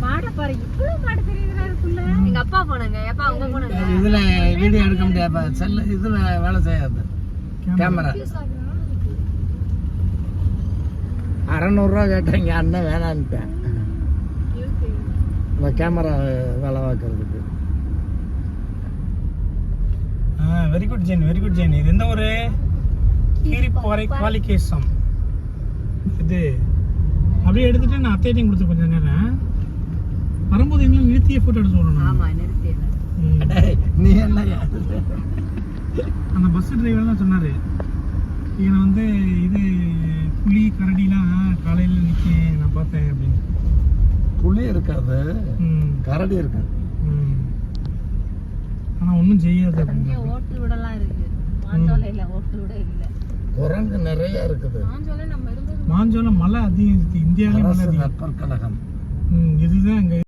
மாட பாரு இவ்வளவு மாடு தெரியுதுடா இதுக்குள்ள. எங்க அப்பா போனாங்க. அப்பா அவங்க போனாங்க. இதுல வீடியோ எடுக்க முடியாது. செல்ல இதுல வேலை செய்யாது. கேமரா 600 ரூபா கேட்டாங்க. அண்ணன் வேணான்ட்டேன். இந்த கேமரா வேலை பார்க்கறதுக்கு. Very good Jain, very good Jain. இது எந்த ஒரு கீரிப்பாறை குவாலிகேசம். இது அப்படியே எடுத்துட்டு நான் அத்தையும் கொடுத்து கொஞ்சம் நேரம் வரும்போது எங்களுக்கு நிறுத்திய போட்டோ எடுத்து சொல்லணும். ஆமா நிறுத்திய. நீ என்ன அந்த பஸ் டிரைவர் தான் சொன்னாரு, இவனை வந்து இது புலி கரடிலாம் காலையில் நிற்க நான் பார்த்தேன் அப்படின்னு. புளி இருக்காது, கரடி இருக்காது. ஆனா ஒன்றும் செய்யாது. ஓட்டு விடலாம் இருக்கு. மாஞ்சோலையில ஓட்டு விட இல்ல. குரங்கு நிறைய இருக்குது. மாஞ்சோலை நம்ம இருந்தது. மாஞ்சோலை மலை அதிகம், இந்தியாவிலே மலை அதிகம். கழகம் இதுதான் அங்க